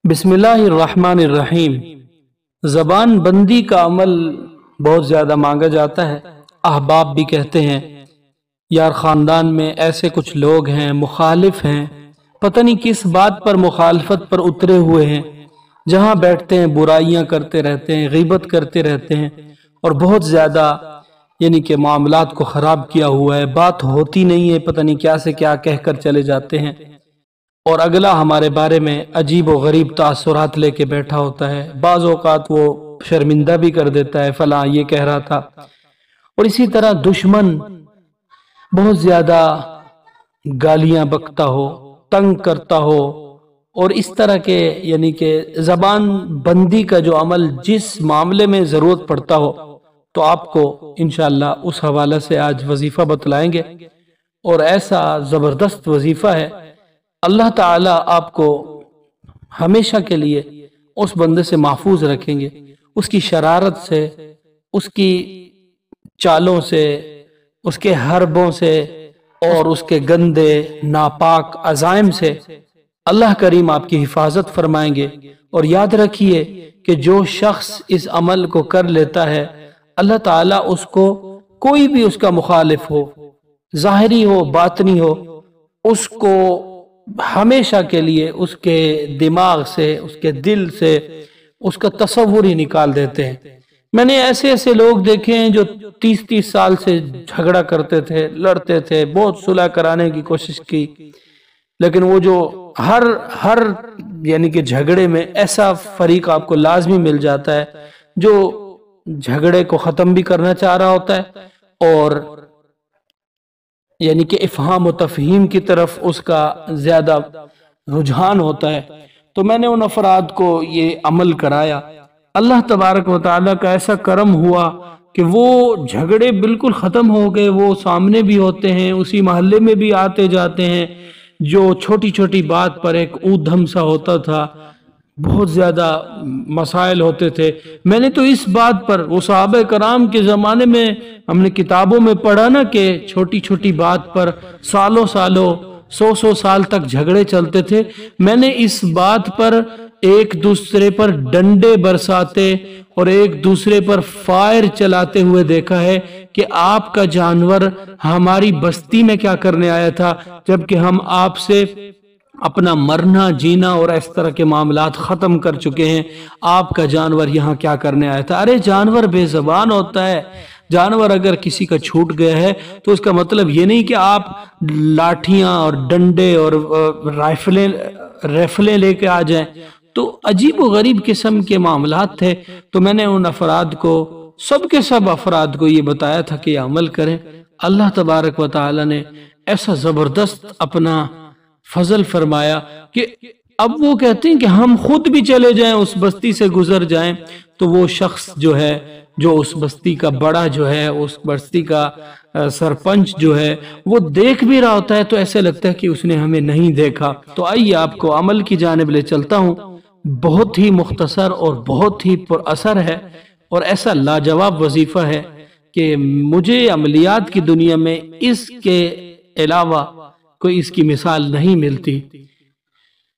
बिस्मिल्लाहिर्रहमानिर्रहीम। ज़बान बंदी का अमल बहुत ज़्यादा मांगा जाता है। अहबाब भी कहते हैं यार ख़ानदान में ऐसे कुछ लोग हैं, मुखालिफ हैं, पता नहीं किस बात पर मुखालफत पर उतरे हुए हैं। जहाँ बैठते हैं बुराइयां करते रहते हैं, गीबत करते रहते हैं और बहुत ज़्यादा यानी कि मामलात को ख़राब किया हुआ है। बात होती नहीं है, पता नहीं क्या से क्या कहकर चले जाते हैं और अगला हमारे बारे में अजीब व गरीब तासुरात लेके बैठा होता है। बाज़ औक़ात वो शर्मिंदा भी कर देता है, फलां ये कह रहा था। और इसी तरह दुश्मन बहुत ज्यादा गालियां बकता हो, तंग करता हो और इस तरह के यानी कि जबान बंदी का जो अमल जिस मामले में जरूरत पड़ता हो तो आपको इंशाअल्लाह उस हवाले से आज वजीफा बतलाएंगे। और ऐसा जबरदस्त वजीफा है, अल्लाह ताला आपको हमेशा के लिए उस बंदे से महफूज रखेंगे, उसकी शरारत से, उसकी चालों से, उसके हरबों से और उसके गंदे नापाक अज़ाइम से अल्लाह करीम आपकी हिफाजत फरमाएंगे। और याद रखिए कि जो शख्स इस अमल को कर लेता है, अल्लाह ताला उसको, कोई भी उसका मुखालिफ हो, ज़ाहिरी हो बातनी हो, उसको हमेशा के लिए उसके दिमाग से, उसके दिल से उसका तसव्वुर ही निकाल देते हैं। मैंने ऐसे ऐसे लोग देखे हैं जो 30-30 साल से झगड़ा करते थे, लड़ते थे, बहुत सुलह कराने की कोशिश की, लेकिन वो जो हर यानी कि झगड़े में ऐसा फरीक आपको लाजमी मिल जाता है जो झगड़े को खत्म भी करना चाह रहा होता है और यानी कि इफ़हाम व तफ़हीम की तरफ उसका ज्यादा रुझान होता है। तो मैंने उन अफराद को ये अमल कराया। अल्लाह तबारक व तआला का ऐसा करम हुआ कि वो झगड़े बिल्कुल खत्म हो गए। वो सामने भी होते हैं, उसी मोहल्ले में भी आते जाते हैं। जो छोटी छोटी बात पर एक ऊधम सा होता था, बहुत ज्यादा मसाइल होते थे। मैंने तो इस बात पर, वो सहाबा कराम के जमाने में हमने किताबों में पढ़ा ना कि छोटी छोटी बात पर सालों सालों, 100 साल तक झगड़े चलते थे। मैंने इस बात पर एक दूसरे पर डंडे बरसाते और एक दूसरे पर फायर चलाते हुए देखा है कि आपका जानवर हमारी बस्ती में क्या करने आया था, जबकि हम आपसे अपना मरना जीना और इस तरह के मामलात खत्म कर चुके हैं। आपका जानवर यहाँ क्या करने आया था? अरे जानवर बेज़बान होता है। जानवर अगर किसी का छूट गया है तो उसका मतलब ये नहीं कि आप लाठियां और डंडे और राइफलें लेके आ जाएं। तो अजीब व गरीब किस्म के मामलात थे। तो मैंने उन अफराद को, सब के सब अफराद को ये बताया था कि अमल करें। अल्लाह तबारक व तआला ने ऐसा जबरदस्त अपना फजल फरमाया कि अब वो कहते हैं कि हम खुद भी चले जाएं, उस बस्ती से गुजर जाएं, तो वो शख्स जो है, जो उस बस्ती का बड़ा जो है, उस बस्ती का सरपंच जो है, वो देख भी रहा होता है तो ऐसे लगता है कि उसने हमें नहीं देखा। तो आइए आपको अमल की जानिब ले चलता हूँ। बहुत ही मुख्तसर और बहुत ही पुरअसर है और ऐसा लाजवाब वजीफा है कि मुझे अमलियात की दुनिया में इसके अलावा कोई इसकी मिसाल नहीं मिलती।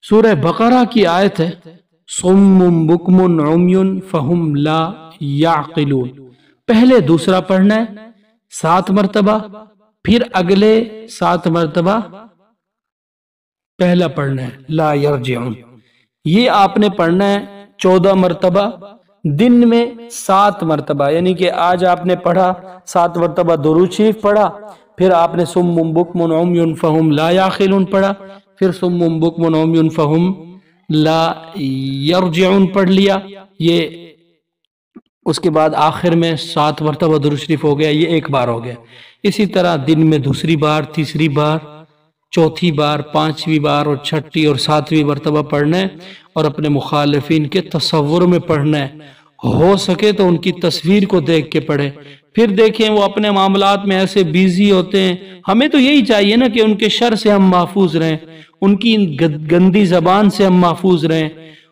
सूरह बकरा की आयत है, सुम्मुम बुकमुन उम्युन फहुम ला याक़िलून। पहले दूसरा पढ़ना है 7 मरतबा, फिर अगले 7 मरतबा पहला पढ़ना है ला यरजिऊन। ये आपने पढ़ना है 14 मरतबा, दिन में 7 मरतबा। यानी कि आज आपने पढ़ा 7 मरतबा दुरूद शरीफ पढ़ा, फिर आपने सुम्मुम बुकमुन उम्युन फहुम ला याक़िलून पढ़ा, फिर सुम्मुम बुकमुन उम्युन फहुम ला यरजिऊन पढ़ लिया। ये उसके बाद आखिर में 7 मरतबा दुरूद शरीफ हो गया, ये एक बार हो गया। इसी तरह दिन में दूसरी बार, तीसरी बार, चौथी बार, 5वीं बार और 6ठी और 7वीं मरतबा पढ़ना है और अपने मुखालिफिन के तसव्वुर में पढ़ना है। हो सके तो उनकी तस्वीर को देख के पढ़े। फिर देखें वो अपने मामलात में ऐसे बिजी होते हैं। हमें तो यही चाहिए ना कि उनके शर से हम महफूज रहें, उनकी इन गंदी जबान से हम महफूज रहें,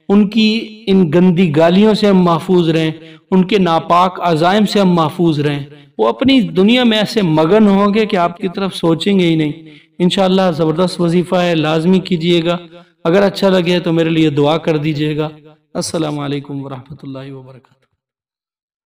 उनकी इन गंदी गालियों से हम महफूज रहें, उनके नापाक अज़ाइम से हम महफूज रहें। वो अपनी दुनिया में ऐसे मगन होंगे कि आपकी तरफ सोचेंगे ही नहीं। इंशाअल्लाह ज़बरदस्त वजीफ़ा है, लाजमी कीजिएगा। اگر اچھا لگے تو میرے لیے دعا کر دیجیے گا۔ السلام علیکم ورحمۃ اللہ وبرکاتہ۔